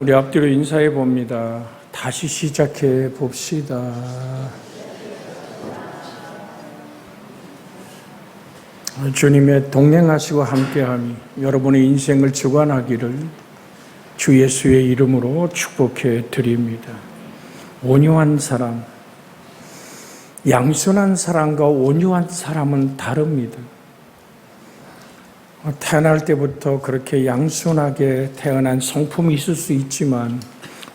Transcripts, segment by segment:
우리 앞뒤로 인사해 봅니다. 다시 시작해 봅시다. 주님의 동행하시고 함께함이 여러분의 인생을 주관하기를 주 예수의 이름으로 축복해 드립니다. 온유한 사람, 양순한 사람과 온유한 사람은 다릅니다. 태어날 때부터 그렇게 양순하게 태어난 성품이 있을 수 있지만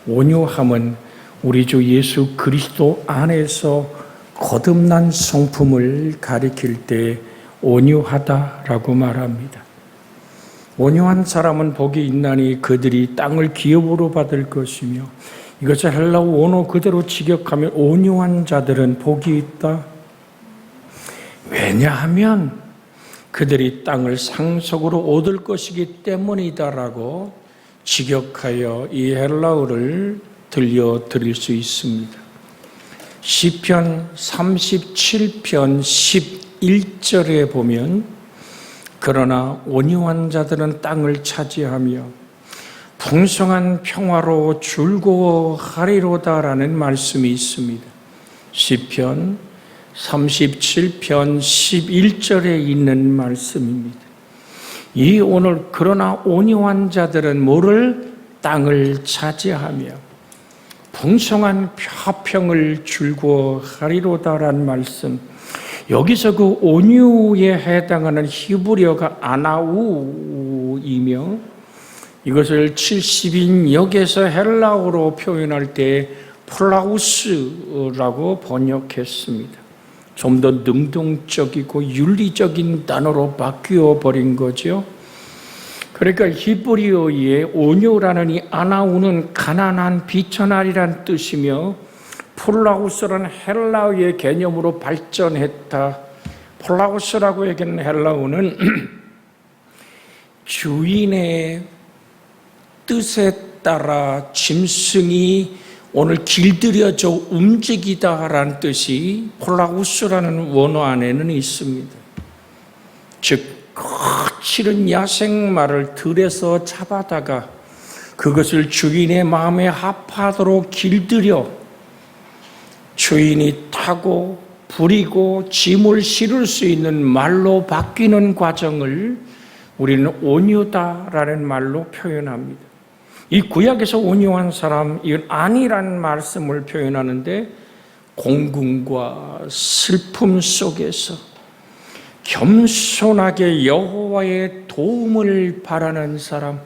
온유함은 우리 주 예수 그리스도 안에서 거듭난 성품을 가리킬 때 온유하다라고 말합니다. 온유한 사람은 복이 있나니 그들이 땅을 기업으로 받을 것이며, 이것을 헬라어 원어 그대로 직역하면 온유한 자들은 복이 있다. 왜냐하면 그들이 땅을 상속으로 얻을 것이기 때문이다라고 직역하여 이 헬라어를 들려드릴 수 있습니다. 시편 37편 11절에 보면 그러나 온유한 자들은 땅을 차지하며 풍성한 평화로 즐거워하리로다라는 말씀이 있습니다. 시편 37편 11절에 있는 말씀입니다. 이 오늘 그러나 온유한 자들은 뭐를? 땅을 차지하며 풍성한 화평을 즐거워하리로다라는 말씀. 여기서 그 온유에 해당하는 히브리어가 아나우이며, 이것을 70인역에서 헬라어로 표현할 때 플라우스라고 번역했습니다. 좀 더 능동적이고 윤리적인 단어로 바뀌어 버린 거죠. 그러니까 히브리어의 온유라는 이 아나우는 가난한 비천하리란 뜻이며, 폴라우스라는 헬라어의 개념으로 발전했다. 폴라우스라고 얘기하는 헬라어는 주인의 뜻에 따라 짐승이 오늘 길들여져 움직이다라는 뜻이 폴라우스라는 원어 안에는 있습니다. 즉 거칠은 야생마를 들에서 잡아다가 그것을 주인의 마음에 합하도록 길들여 주인이 타고 부리고 짐을 실을 수 있는 말로 바뀌는 과정을 우리는 온유다라는 말로 표현합니다. 이 구약에서 온유한 사람, 이건 아니라는 말씀을 표현하는데, 공궁과 슬픔 속에서 겸손하게 여호와의 도움을 바라는 사람.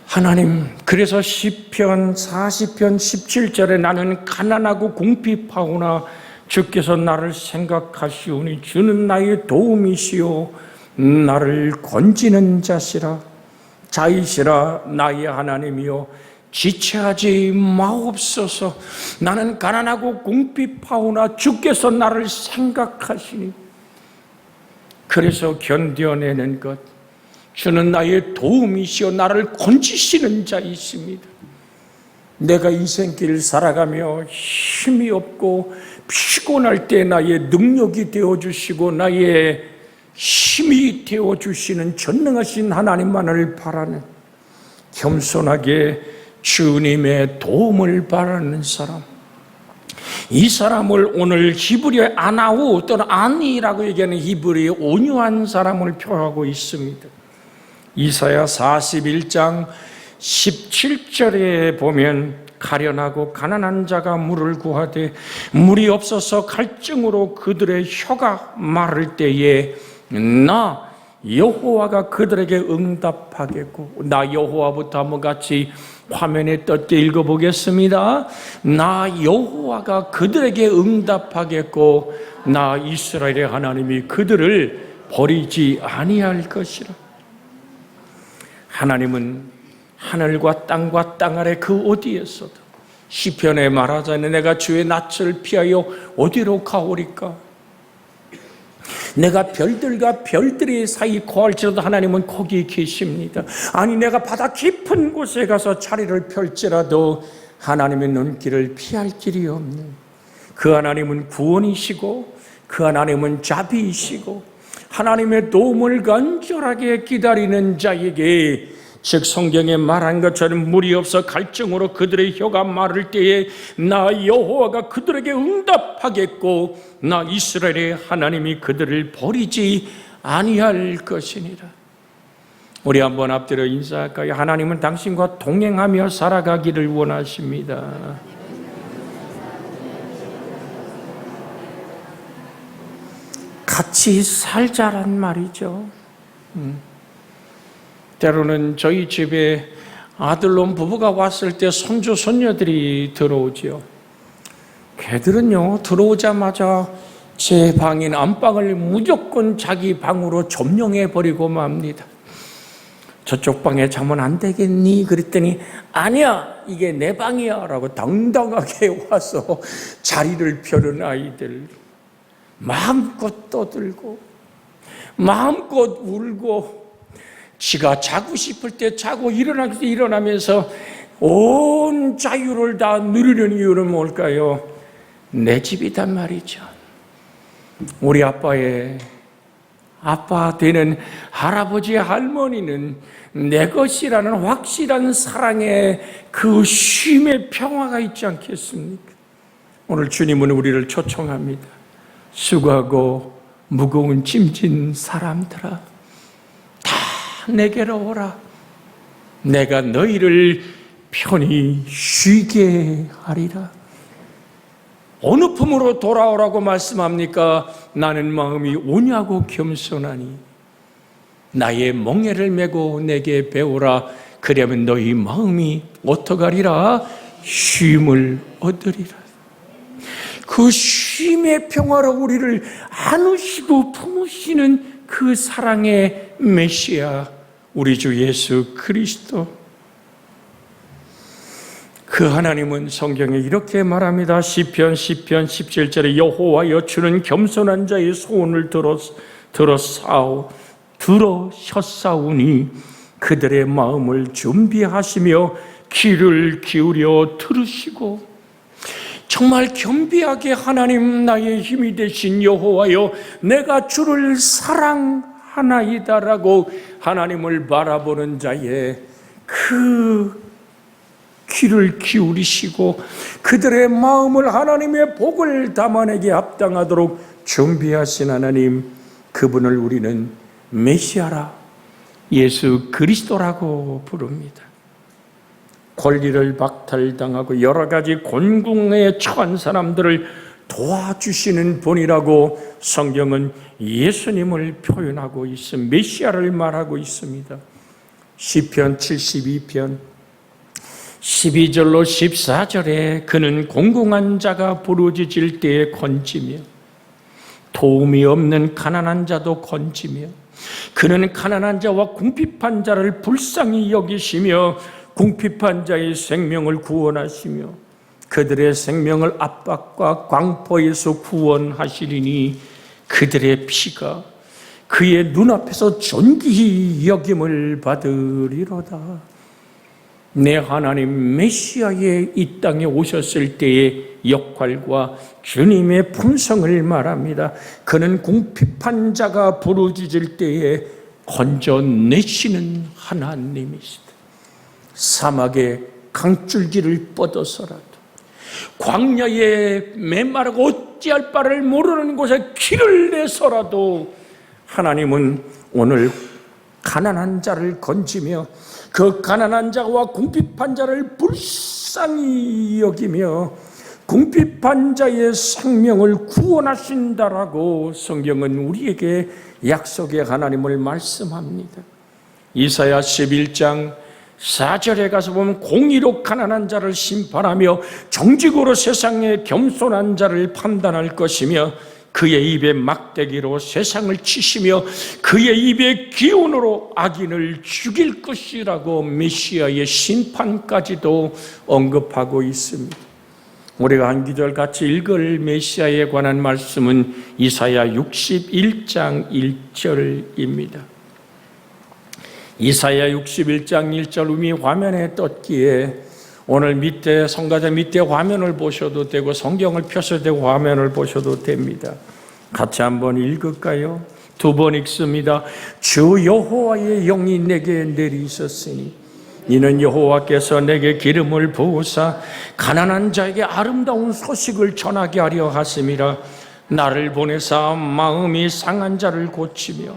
하나님, 그래서 시편 40편 17절에 나는 가난하고 궁핍하오나 주께서 나를 생각하시오니 주는 나의 도움이시오 나를 건지는 자이시라 나의 하나님이여 지체하지 마옵소서. 나는 가난하고 궁핍하오나 주께서 나를 생각하시니 그래서 견뎌내는 것. 주는 나의 도움이시여 나를 건지시는 자이십니다. 내가 인생길을 살아가며 힘이 없고 피곤할 때 나의 능력이 되어주시고 나의 힘이 되어주시는 전능하신 하나님만을 바라는, 겸손하게 주님의 도움을 바라는 사람. 이 사람을 오늘 히브리어의 아나우 또는 아니라고 얘기하는 히브리어의 온유한 사람을 표하고 있습니다. 이사야 41장 17절에 보면 가련하고 가난한 자가 물을 구하되 물이 없어서 갈증으로 그들의 혀가 마를 때에 나 여호와가 그들에게 응답하겠고, 나 여호와부터 한번 같이 화면에 떴게 읽어보겠습니다. 나 여호와가 그들에게 응답하겠고 나 이스라엘의 하나님이 그들을 버리지 아니할 것이라. 하나님은 하늘과 땅과 땅 아래 그 어디에서도, 시편에 말하자면 내가 주의 낯을 피하여 어디로 가오리까? 내가 별들과 별들의 사이 거할지라도 하나님은 거기 계십니다. 아니 내가 바다 깊은 곳에 가서 자리를 펼지라도 하나님의 눈길을 피할 길이 없는 그 하나님은 구원이시고 그 하나님은 자비이시고 하나님의 도움을 간절하게 기다리는 자에게 즉 성경에 말한 것처럼 물이 없어 갈증으로 그들의 혀가 마를 때에 나 여호와가 그들에게 응답하겠고 나 이스라엘의 하나님이 그들을 버리지 아니할 것이니라. 우리 한번 앞뒤로 인사할까요? 하나님은 당신과 동행하며 살아가기를 원하십니다. 같이 살자란 말이죠. 때로는 저희 집에 아들놈 부부가 왔을 때 손주 손녀들이 들어오지요. 걔들은요 들어오자마자 제 방인 안방을 무조건 자기 방으로 점령해버리고 맙니다. 저쪽 방에 자면 안 되겠니? 그랬더니 아니야 이게 내 방이야 라고 당당하게 와서 자리를 펴는 아이들, 마음껏 떠들고 마음껏 울고 지가 자고 싶을 때 자고 일어나면서 온 자유를 다 누리는 이유는 뭘까요? 내 집이단 말이죠. 우리 아빠의 아빠 되는 할아버지 할머니는 내 것이라는 확실한 사랑의 그 쉼의 평화가 있지 않겠습니까? 오늘 주님은 우리를 초청합니다. 수고하고 무거운 짐진 사람들아 다 내게로 오라. 내가 너희를 편히 쉬게 하리라. 어느 품으로 돌아오라고 말씀합니까? 나는 마음이 온유하고 겸손하니 나의 멍에를 메고 내게 배우라. 그러면 너희 마음이 어떡하리라? 쉼을 얻으리라. 그 쉼의 평화로 우리를 안으시고 품으시는 그 사랑의 메시아 우리 주 예수 그리스도, 그 하나님은 성경에 이렇게 말합니다. 시편 17절에 여호와여 주는 겸손한 자의 소원을 들으셨사오니 그들의 마음을 준비하시며 귀를 기울여 들으시고. 정말 겸비하게 하나님 나의 힘이 되신 여호와여 내가 주를 사랑하나이다라고 하나님을 바라보는 자의 그 귀를 기울이시고 그들의 마음을 하나님의 복을 담아내게 합당하도록 준비하신 하나님, 그분을 우리는 메시아라, 예수 그리스도라고 부릅니다. 권리를 박탈당하고 여러 가지 곤궁에 처한 사람들을 도와주시는 분이라고 성경은 예수님을 표현하고 있습니다. 메시아를 말하고 있습니다. 시편 72편 12절로 14절에 그는 공공한 자가 부르짖을 때에 건지며 도움이 없는 가난한 자도 건지며 그는 가난한 자와 궁핍한 자를 불쌍히 여기시며 궁핍한 자의 생명을 구원하시며 그들의 생명을 압박과 광포에서 구원하시리니 그들의 피가 그의 눈앞에서 존귀히 여김을 받으리로다. 내 하나님 메시아의 이 땅에 오셨을 때의 역할과 주님의 품성을 말합니다. 그는 궁핍한 자가 부르짖을 때에 건져내시는 하나님이시다. 사막에 강줄기를 뻗어서라도 광야에 메마르고 어찌할 바를 모르는 곳에 길을 내서라도 하나님은 오늘 가난한 자를 건지며 그 가난한 자와 궁핍한 자를 불쌍히 여기며 궁핍한 자의 생명을 구원하신다라고 성경은 우리에게 약속의 하나님을 말씀합니다. 이사야 11장 4절에 가서 보면 공의로 가난한 자를 심판하며 정직으로 세상의 겸손한 자를 판단할 것이며 그의 입에 막대기로 세상을 치시며 그의 입의 기운으로 악인을 죽일 것이라고 메시아의 심판까지도 언급하고 있습니다. 우리가 한 구절 같이 읽을 메시아에 관한 말씀은 이사야 61장 1절입니다. 이사야 61장 1절 이미 화면에 떴기에 오늘 밑에 성가대 밑에 화면을 보셔도 되고 성경을 펴셔도 되고 화면을 보셔도 됩니다. 같이 한번 읽을까요? 두 번 읽습니다. 주 여호와의 영이 내게 내리셨으니 이는 여호와께서 내게 기름을 부으사 가난한 자에게 아름다운 소식을 전하게 하려 하심이라. 나를 보내사 마음이 상한 자를 고치며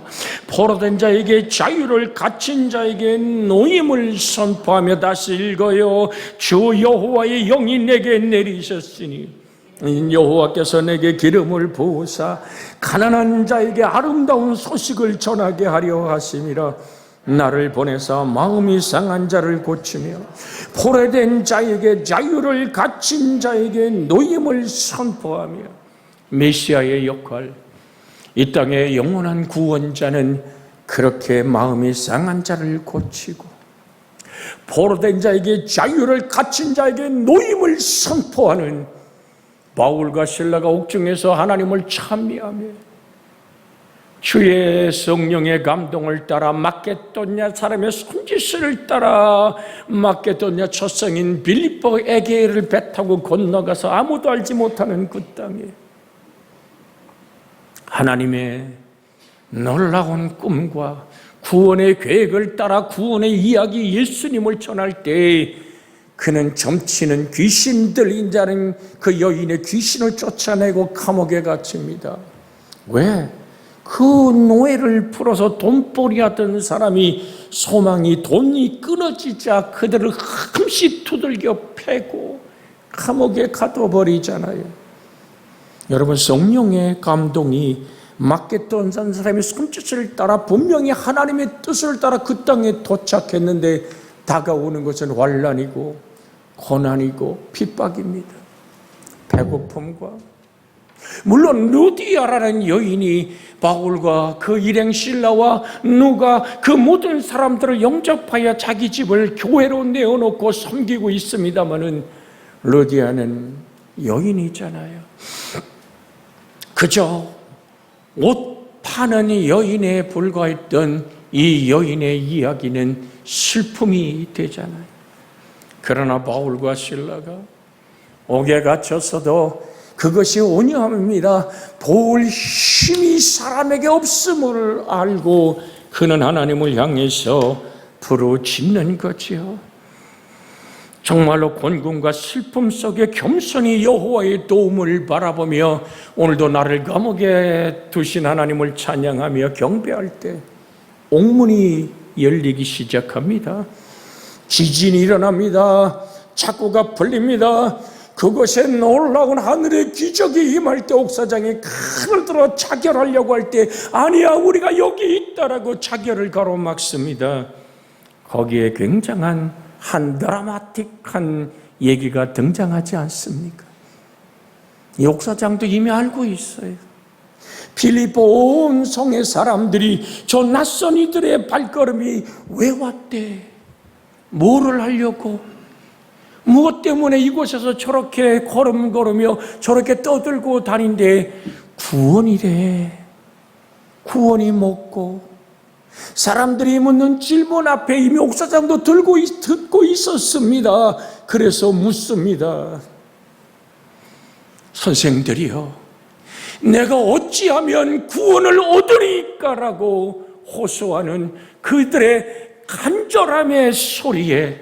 포로된 자에게 자유를, 갇힌 자에게 노임을 선포하며. 다시 읽어요. 주 여호와의 영이 내게 내리셨으니 여호와께서 내게 기름을 부으사 가난한 자에게 아름다운 소식을 전하게 하려 하심이라. 나를 보내사 마음이 상한 자를 고치며 포로된 자에게 자유를, 갇힌 자에게 노임을 선포하며. 메시아의 역할, 이 땅의 영원한 구원자는 그렇게 마음이 상한 자를 고치고 포로된 자에게 자유를, 갇힌 자에게 노임을 선포하는 바울과 실라가 옥중에서 하나님을 찬미하며 주의 성령의 감동을 따라 마케도냐 사람의 손짓을 따라 마케도냐 초성인 빌립보 에게를 배 타고 건너가서 아무도 알지 못하는 그 땅에 하나님의 놀라운 꿈과 구원의 계획을 따라 구원의 이야기 예수님을 전할 때 그는 점치는 귀신 들린 자는 그 여인의 귀신을 쫓아내고 감옥에 갇힙니다. 왜? 그 노예를 풀어서 돈벌이 하던 사람이 소망이, 돈이 끊어지자 그들을 함시 두들겨 패고 감옥에 가둬버리잖아요. 여러분, 성령의 감동이 마케도냐 사람의 손짓을 따라 분명히 하나님의 뜻을 따라 그 땅에 도착했는데 다가오는 것은 환난이고 고난이고 핍박입니다. 배고픔과, 물론 루디아라는 여인이 바울과 그 일행 실라와 누가 그 모든 사람들을 영접하여 자기 집을 교회로 내어놓고 섬기고 있습니다마는 루디아는 여인이잖아요. 그저 옷 파는 여인에 불과했던 이 여인의 이야기는 슬픔이 되잖아요. 그러나 바울과 실라가 옥에 갇혔어도 그것이 온유함입니다. 보을 힘이 사람에게 없음을 알고 그는 하나님을 향해서 부르짖는 거지요. 정말로 곤궁과 슬픔 속에 겸손히 여호와의 도움을 바라보며 오늘도 나를 감옥에 두신 하나님을 찬양하며 경배할 때 옥문이 열리기 시작합니다. 지진이 일어납니다. 창고가 풀립니다. 그것에 놀라운 하늘의 기적이 임할 때 옥사장이 칼을 들어 자결하려고 할 때 아니야, 우리가 여기 있다라고 자결을 가로막습니다. 거기에 굉장한 한 드라마틱한 얘기가 등장하지 않습니까? 이 옥사장도 이미 알고 있어요. 빌립보 온 성의 사람들이 저 낯선 이들의 발걸음이 왜 왔대? 뭐를 하려고? 무엇 때문에 이곳에서 저렇게 걸음걸으며 저렇게 떠들고 다닌데? 구원이래. 구원이 뭐고? 사람들이 묻는 질문 앞에 이미 옥사장도 듣고 있었습니다. 그래서 묻습니다. 선생들이여, 내가 어찌하면 구원을 얻으리까라고 호소하는 그들의 간절함의 소리에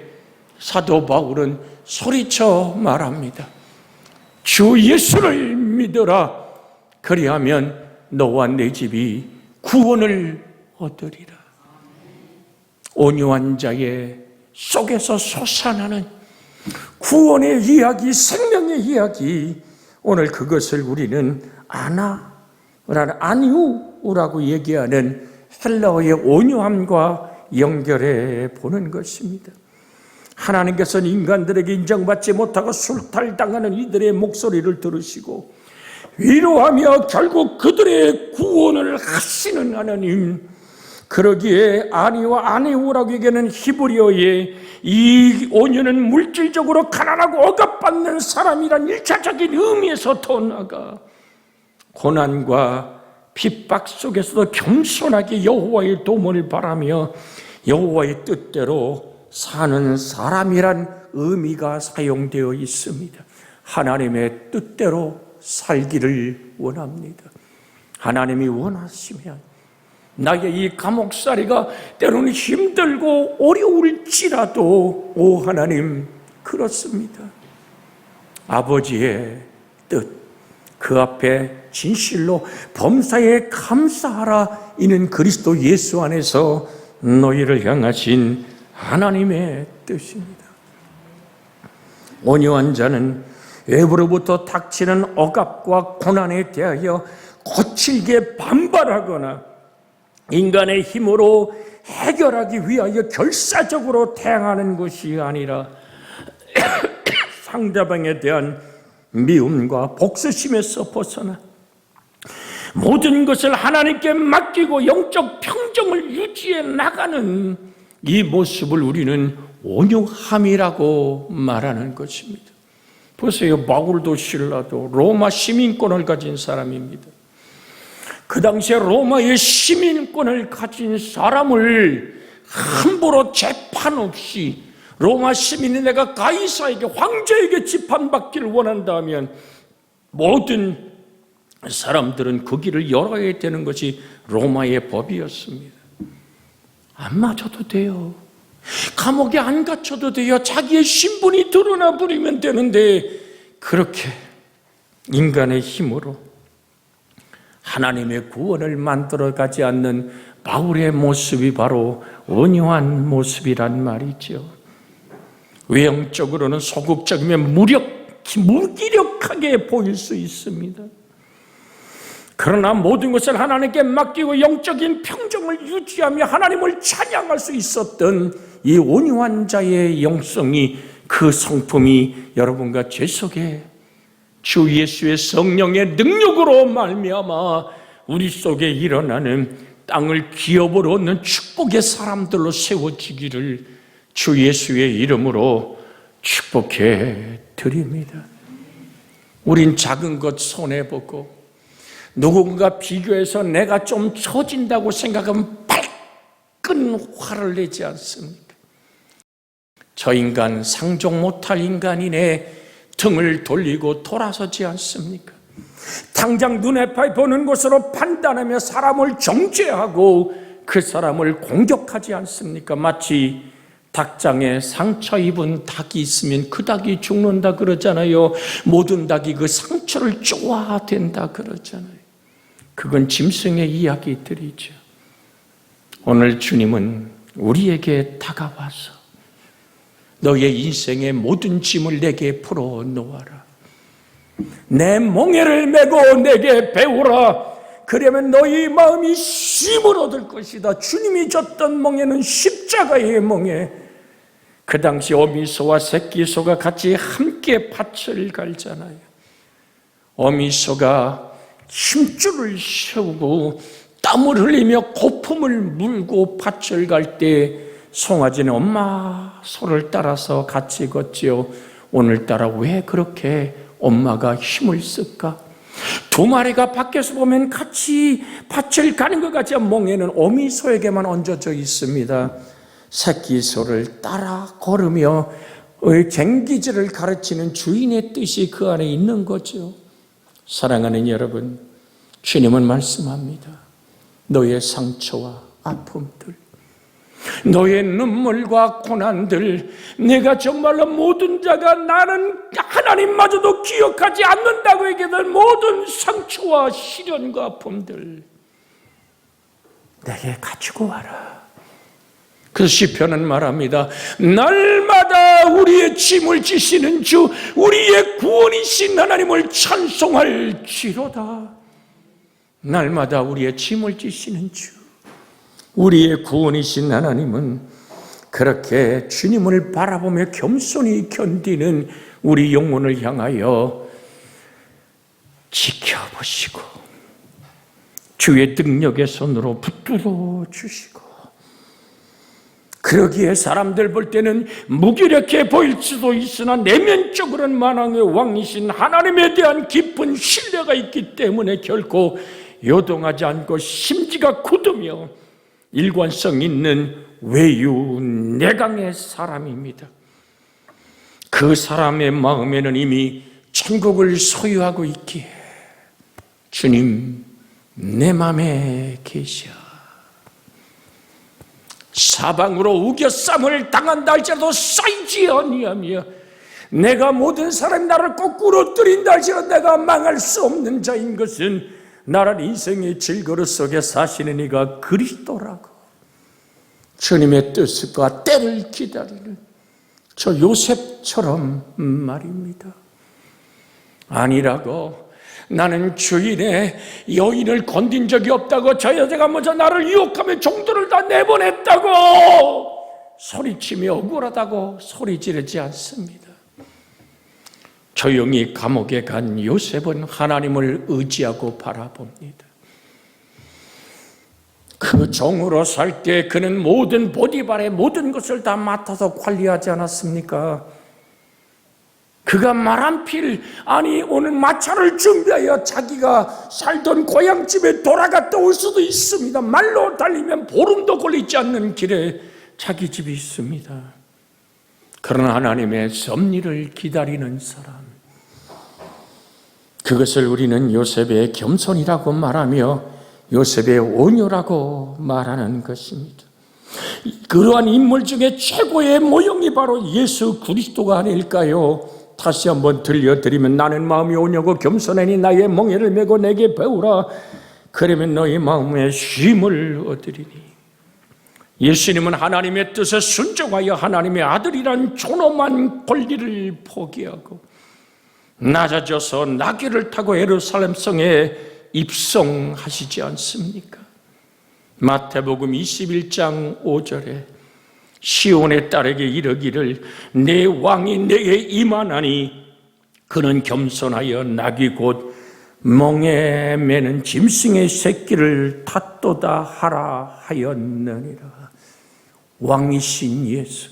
사도 바울은 소리쳐 말합니다. 주 예수를 믿어라. 그리하면 너와 내 집이 구원을 얻으리라. 온유한 자의 속에서 솟아나는 구원의 이야기, 생명의 이야기, 오늘 그것을 우리는 아니우라고 얘기하는 헬라어의 온유함과 연결해 보는 것입니다. 하나님께서는 인간들에게 인정받지 못하고 술탈당하는 이들의 목소리를 들으시고 위로하며 결국 그들의 구원을 하시는 하나님, 그러기에 아니와 아니우라고 얘기하는 히브리어의 이 온유는 물질적으로 가난하고 억압받는 사람이란 1차적인 의미에서 더 나아가 고난과 핍박 속에서도 겸손하게 여호와의 도움을 바라며 여호와의 뜻대로 사는 사람이란 의미가 사용되어 있습니다. 하나님의 뜻대로 살기를 원합니다. 하나님이 원하시면 나의 이 감옥살이가 때로는 힘들고 어려울지라도 오 하나님, 그렇습니다. 아버지의 뜻, 그 앞에 진실로 범사에 감사하라, 이는 그리스도 예수 안에서 너희를 향하신 하나님의 뜻입니다. 온유한 자는 외부로부터 닥치는 억압과 고난에 대하여 거칠게 반발하거나 인간의 힘으로 해결하기 위하여 결사적으로 대항하는 것이 아니라 상대방에 대한 미움과 복수심에서 벗어나 모든 것을 하나님께 맡기고 영적 평정을 유지해 나가는 이 모습을 우리는 온유함이라고 말하는 것입니다. 보세요, 바울도 실라도 로마 시민권을 가진 사람입니다. 그 당시에 로마의 시민권을 가진 사람을 함부로 재판 없이, 로마 시민이 내가 가이사에게, 황제에게 재판받기를 원한다면 모든 사람들은 그 길을 열어야 되는 것이 로마의 법이었습니다. 안 맞아도 돼요. 감옥에 안 갇혀도 돼요. 자기의 신분이 드러나 버리면 되는데, 그렇게 인간의 힘으로 하나님의 구원을 만들어가지 않는 바울의 모습이 바로 온유한 모습이란 말이죠. 외형적으로는 소극적이면 무기력하게 보일 수 있습니다. 그러나 모든 것을 하나님께 맡기고 영적인 평정을 유지하며 하나님을 찬양할 수 있었던 이 온유한 자의 영성이, 그 성품이 여러분과 제 속에 주 예수의 성령의 능력으로 말미암아 우리 속에 일어나는 땅을 기업으로 얻는 축복의 사람들로 세워지기를 주 예수의 이름으로 축복해 드립니다. 우린 작은 것 손해보고 누군가 비교해서 내가 좀 처진다고 생각하면 발끈 화를 내지 않습니까? 저 인간 상종 못할 인간이네 등을 돌리고 돌아서지 않습니까? 당장 눈에 보이는 것으로 판단하며 사람을 정죄하고 그 사람을 공격하지 않습니까? 마치 닭장에 상처 입은 닭이 있으면 그 닭이 죽는다 그러잖아요. 모든 닭이 그 상처를 쪼아댄다 그러잖아요. 그건 짐승의 이야기들이죠. 오늘 주님은 우리에게 다가와서 너의 인생의 모든 짐을 내게 풀어놓아라. 내 멍에를 메고 내게 배우라. 그러면 너희 마음이 쉼을 얻을 것이다. 주님이 졌던 멍에는 십자가의 멍에, 그 당시 어미소와 새끼소가 같이 함께 밭을 갈잖아요. 어미소가 힘줄을 세우고 땀을 흘리며 고품을 물고 밭을 갈 때 송아지는 엄마 소를 따라서 같이 걷지요. 오늘따라 왜 그렇게 엄마가 힘을 쓸까? 두 마리가 밖에서 보면 같이 밭을 가는 것 같지만 멍에는 어미소에게만 얹어져 있습니다. 새끼 소를 따라 걸으며 쟁기질을 가르치는 주인의 뜻이 그 안에 있는 거죠. 사랑하는 여러분, 주님은 말씀합니다. 너의 상처와 아픔들, 너의 눈물과 고난들, 내가 정말로 모든 자가 나는 하나님마저도 기억하지 않는다고 얘기하는 모든 상처와 시련과 아픔들 내게 가지고 와라. 그 시편은 말합니다. 날마다 우리의 짐을 지시는 주, 우리의 구원이신 하나님을 찬송할지로다. 날마다 우리의 짐을 지시는 주, 우리의 구원이신 하나님은 그렇게 주님을 바라보며 겸손히 견디는 우리 영혼을 향하여 지켜보시고 주의 능력의 손으로 붙들어 주시고, 그러기에 사람들 볼 때는 무기력해 보일 수도 있으나 내면적으로는 만왕의 왕이신 하나님에 대한 깊은 신뢰가 있기 때문에 결코 요동하지 않고 심지가 굳으며 일관성 있는 외유내강의 사람입니다. 그 사람의 마음에는 이미 천국을 소유하고 있기에 주님 내 마음에 계셔. 사방으로 우겨쌈을 당한다 할지라도 쌓이지 아니하며 내가 모든 사람이 나를 거꾸로 뜨린다 할지라도 내가 망할 수 없는 자인 것은 나란 인생의 질거릇 속에 사시는 이가 그리스도라고 주님의 뜻과 때를 기다리는 저 요셉처럼 말입니다. 아니라고 나는 주인의 여인을 건든 적이 없다고 저 여자가 먼저 나를 유혹하며 종들을 다 내보냈다고 소리치며 억울하다고 소리 지르지 않습니다. 조용히 감옥에 간 요셉은 하나님을 의지하고 바라봅니다. 그 종으로 살 때 그는 모든 보디발의 모든 것을 다 맡아서 관리하지 않았습니까? 그가 말 한 필, 아니 오늘 마차를 준비하여 자기가 살던 고향집에 돌아갔다 올 수도 있습니다. 말로 달리면 보름도 걸리지 않는 길에 자기 집이 있습니다. 그러나 하나님의 섭리를 기다리는 사람, 그것을 우리는 요셉의 겸손이라고 말하며 요셉의 온유라고 말하는 것입니다. 그러한 인물 중에 최고의 모형이 바로 예수 그리스도가 아닐까요? 다시 한번 들려드리면 나는 마음이 온유하고 겸손하니 나의 멍에를 메고 내게 배우라. 그러면 너희 마음에 쉼을 얻으리니. 예수님은 하나님의 뜻에 순종하여 하나님의 아들이란 존엄한 권리를 포기하고 낮아져서 나귀를 타고 예루살렘 성에 입성하시지 않습니까? 마태복음 21장 5절에 시온의 딸에게 이르기를 내 왕이 내게 임하나니 그는 겸손하여 나귀 곧 멍에 매는 짐승의 새끼를 탔도다 하라 하였느니라. 왕이신 예수,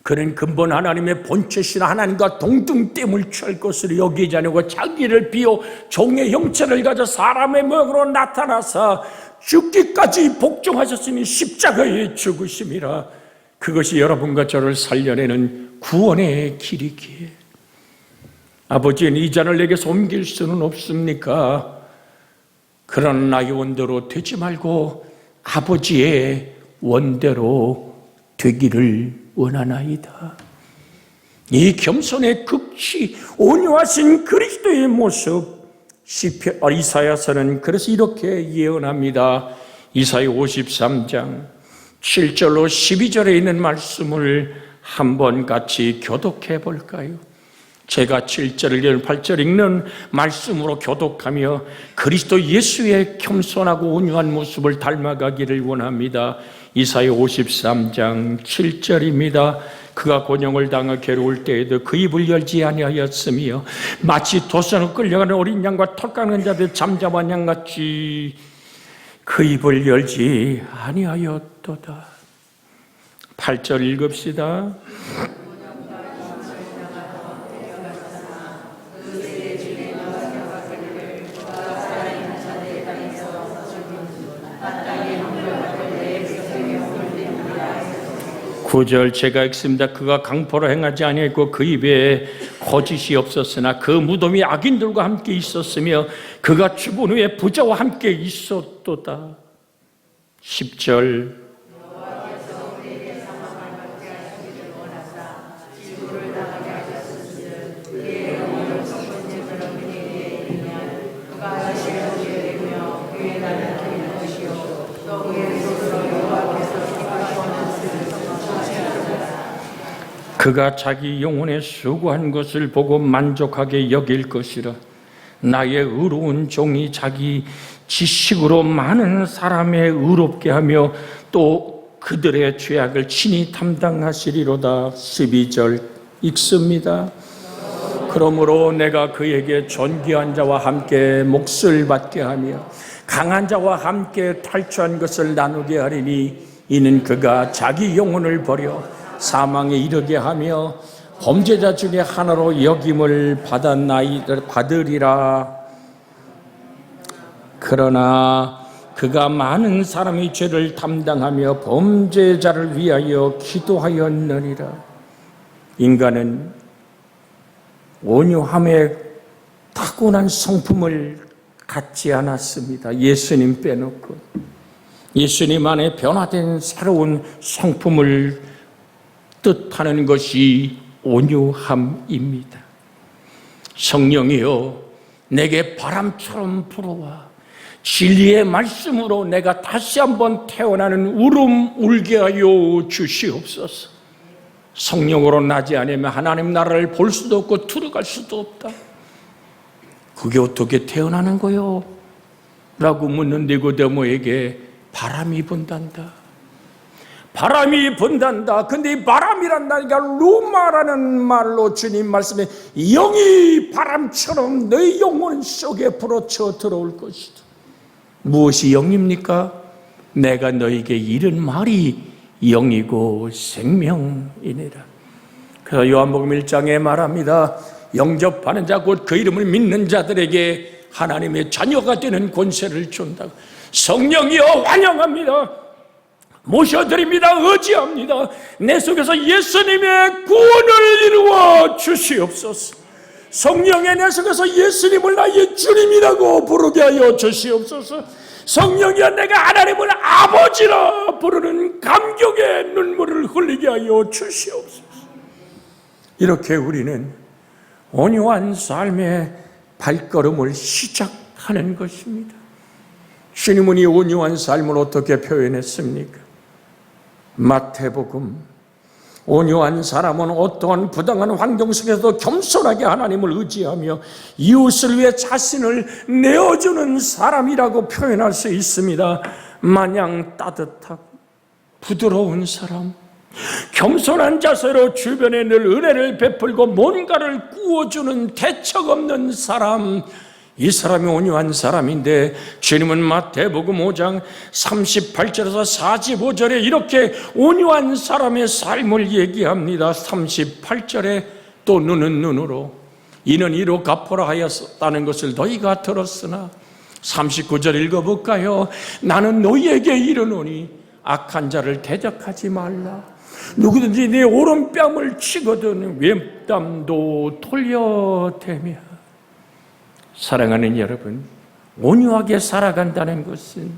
그는 근본 하나님의 본체신 하나님과 동등됨을 취할 것으로 여기지 않고 자기를 비워 종의 형체를 가져 사람의 모양으로 나타나서 죽기까지 복종하셨으니 십자가에 죽으심이라. 그것이 여러분과 저를 살려내는 구원의 길이기에 아버지는 이 잔을 내게서 옮길 수는 없습니까? 그러나 나의 원대로 되지 말고 아버지의 원대로 되기를 원하나이다. 이 겸손의 극치, 온유하신 그리스도의 모습, 이사야서는 그래서 이렇게 예언합니다. 이사야 53장 7절로 12절에 있는 말씀을 한번 같이 교독해 볼까요? 제가 7절을 읽는 8절 읽는 말씀으로 교독하며 그리스도 예수의 겸손하고 온유한 모습을 닮아가기를 원합니다. 이사야 53장 7절입니다. 그가 곤욕을 당하 괴로울 때에도 그 입을 열지 아니하였으며 마치 도선으로 끌려가는 어린 양과 털 깎는 자들 잠잠한 양같이 그 입을 열지 아니하였도다. 8절 읽읍시다. 구절 제가 읽습니다. 그가 강포로 행하지 아니하고 그 입에 거짓이 없었으나 그 무덤이 악인들과 함께 있었으며 그가 죽은 후에 부자와 함께 있었도다. 10절 그가 자기 영혼에 수고한 것을 보고 만족하게 여길 것이라. 나의 의로운 종이 자기 지식으로 많은 사람의 의롭게 하며 또 그들의 죄악을 친히 담당하시리로다. 12절 읽습니다. 그러므로 내가 그에게 존귀한 자와 함께 몫을 받게 하며 강한 자와 함께 탈취한 것을 나누게 하리니 이는 그가 자기 영혼을 버려 사망에 이르게 하며 범죄자 중에 하나로 여김을 받으리라. 그러나 그가 많은 사람의 죄를 담당하며 범죄자를 위하여 기도하였느니라. 인간은 온유함에 타고난 성품을 갖지 않았습니다. 예수님 빼놓고. 예수님 안에 변화된 새로운 성품을 뜻하는 것이 온유함입니다. 성령이여 내게 바람처럼 불어와 진리의 말씀으로 내가 다시 한번 태어나는 울음 울게 하여 주시옵소서. 성령으로 나지 않으면 하나님 나라를 볼 수도 없고 들어갈 수도 없다. 그게 어떻게 태어나는 거요? 라고 묻는 니고데모에게 바람이 분단다. 바람이 분단다. 근데 이 바람이란 단어가 루마라는 말로 주님 말씀에 영이 바람처럼 너희 영혼 속에 불어쳐 들어올 것이다. 무엇이 영입니까? 내가 너에게 이른 말이 영이고 생명이니라. 그래서 요한복음 1장에 말합니다. 영접하는 자 곧 그 이름을 믿는 자들에게 하나님의 자녀가 되는 권세를 준다고. 성령이여 환영합니다. 모셔드립니다. 의지합니다. 내 속에서 예수님의 구원을 이루어 주시옵소서. 성령의 내 속에서 예수님을 나의 주님이라고 부르게 하여 주시옵소서. 성령이여 내가 하나님을 아버지라 부르는 감격의 눈물을 흘리게 하여 주시옵소서. 이렇게 우리는 온유한 삶의 발걸음을 시작하는 것입니다. 주님은 이 온유한 삶을 어떻게 표현했습니까? 마태복음 온유한 사람은 어떠한 부당한 환경 속에서도 겸손하게 하나님을 의지하며 이웃을 위해 자신을 내어주는 사람이라고 표현할 수 있습니다. 마냥 따뜻하고 부드러운 사람, 겸손한 자세로 주변에 늘 은혜를 베풀고 뭔가를 꾸어주는 대책 없는 사람, 이 사람이 온유한 사람인데 주님은 마태복음 5장 38절에서 45절에 이렇게 온유한 사람의 삶을 얘기합니다. 38절에 또 눈은 눈으로 이는 이로 갚으라 하였다는 것을 너희가 들었으나 39절 읽어볼까요? 나는 너희에게 이르노니 악한 자를 대적하지 말라. 누구든지 네 오른뺨을 치거든 왼뺨도 돌려대며. 사랑하는 여러분, 온유하게 살아간다는 것은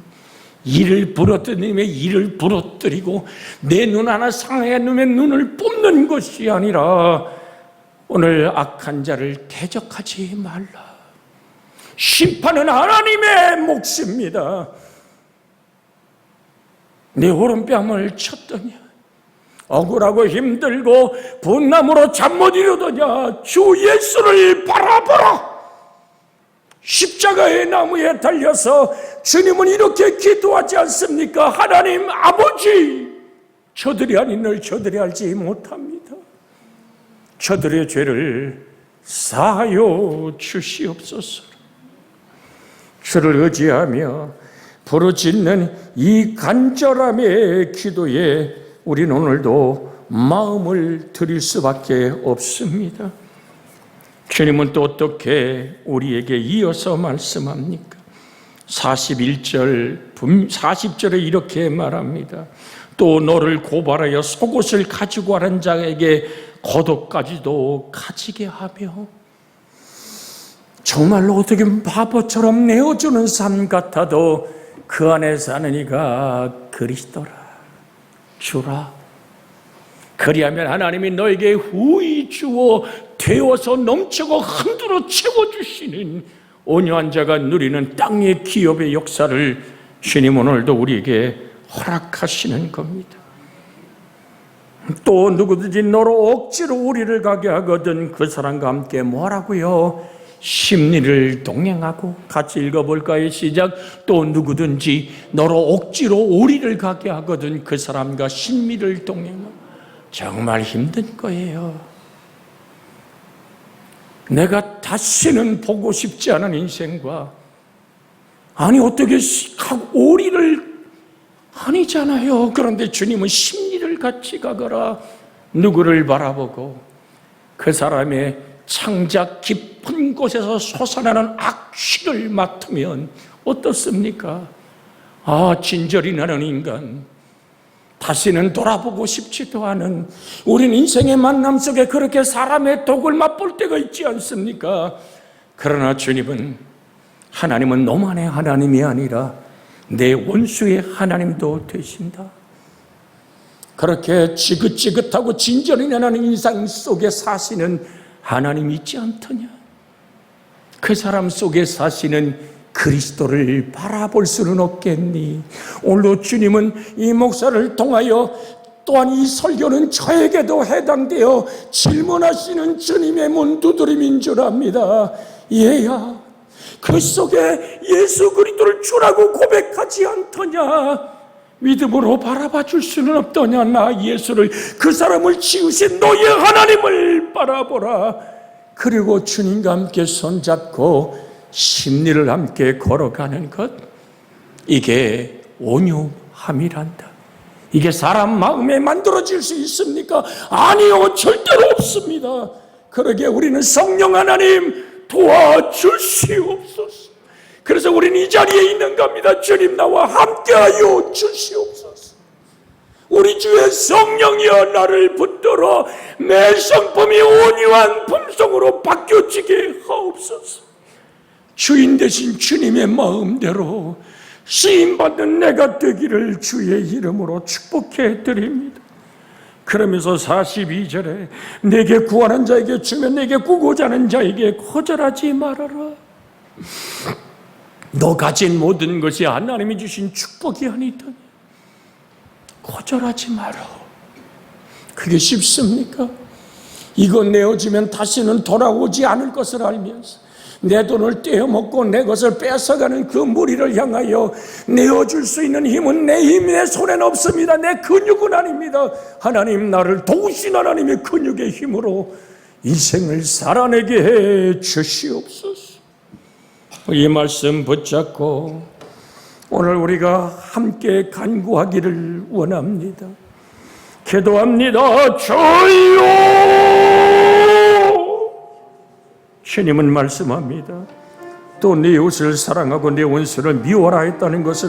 이를 부러뜨리며 이를 부러뜨리고 내 눈 하나 상해 놈의 눈을 뽑는 것이 아니라 오늘 악한 자를 대적하지 말라. 심판은 하나님의 몫입니다. 내 오른뺨을 쳤더냐, 억울하고 힘들고 분남으로 잠 못 이루더냐, 주 예수를 바라보라. 십자가의 나무에 달려서 주님은 이렇게 기도하지 않습니까? 하나님 아버지, 저들이 아닌 늘 저들이 알지 못합니다. 저들의 죄를 사하여 주시옵소서. 주를 의지하며 부르짖는 이 간절함의 기도에 우리는 오늘도 마음을 드릴 수밖에 없습니다. 주님은 또 어떻게 우리에게 이어서 말씀합니까? 40절에 이렇게 말합니다. 또 너를 고발하여 속옷을 가지고 하는 자에게 겉옷까지도 가지게 하며. 정말로 어떻게 바보처럼 내어주는 삶 같아도 그 안에 사는 이가 그리스도라, 주라. 그리하면 하나님이 너에게 후히 주어 되어서 넘치고 흔들어 채워주시는 온유한 자가 누리는 땅의 기업의 역사를 주님 오늘도 우리에게 허락하시는 겁니다. 또 누구든지 너로 억지로 우리를 가게 하거든 그 사람과 함께 뭐라고요? 심리를 동행하고. 같이 읽어볼까요? 시작. 또 누구든지 너로 억지로 우리를 가게 하거든 그 사람과 심리를 동행하고. 정말 힘든 거예요. 내가 다시는 보고 싶지 않은 인생과, 아니 어떻게 오리를 아니잖아요. 그런데 주님은 심리를 같이 가거라. 누구를 바라보고 그 사람의 창작 깊은 곳에서 솟아나는 악취를 맡으면 어떻습니까? 아, 진절이 나는 인간, 다시는 돌아보고 싶지도 않은, 우린 인생의 만남 속에 그렇게 사람의 독을 맛볼 때가 있지 않습니까? 그러나 주님은, 하나님은 너만의 하나님이 아니라 내 원수의 하나님도 되신다. 그렇게 지긋지긋하고 진전이 나는 인상 속에 사시는 하나님이 있지 않더냐? 그 사람 속에 사시는 그리스도를 바라볼 수는 없겠니? 오늘도 주님은 이 목사를 통하여 또한 이 설교는 저에게도 해당되어 질문하시는 주님의 문 두드림인 줄 압니다. 얘야, 그 속에 예수 그리스도를 주라고 고백하지 않더냐? 믿음으로 바라봐 줄 수는 없더냐? 나 예수를, 그 사람을 지으신 너의 하나님을 바라보라. 그리고 주님과 함께 손잡고 심리를 함께 걸어가는 것, 이게 온유함이란다. 이게 사람 마음에 만들어질 수 있습니까? 아니요, 절대로 없습니다. 그러기에 우리는 성령 하나님 도와주시옵소서. 그래서 우리는 이 자리에 있는 겁니다. 주님, 나와 함께하여 주시옵소서. 우리 주의 성령이여 나를 붙들어 내 성품이 온유한 품성으로 바뀌어지게 하옵소서. 주인 되신 주님의 마음대로 쓰임받는 내가 되기를 주의 이름으로 축복해 드립니다. 그러면서 42절에 내게 구하는 자에게 주면 내게 구고자 하는 자에게 거절하지 말아라. 너 가진 모든 것이 하나님이 주신 축복이 아니더니 거절하지 마라. 그게 쉽습니까? 이거 내어주면 다시는 돌아오지 않을 것을 알면서 내 돈을 떼어먹고 내 것을 뺏어가는 그 무리를 향하여 내어줄 수 있는 힘은 내 힘이 내 손에는 없습니다. 내 근육은 아닙니다. 하나님, 나를 도우신 하나님의 근육의 힘으로 인생을 살아내게 해 주시옵소서. 이 말씀 붙잡고 오늘 우리가 함께 간구하기를 원합니다. 기도합니다. 주여! 주님은 말씀합니다. 또 네 이웃을 사랑하고 내 원수를 미워라 했다는 것은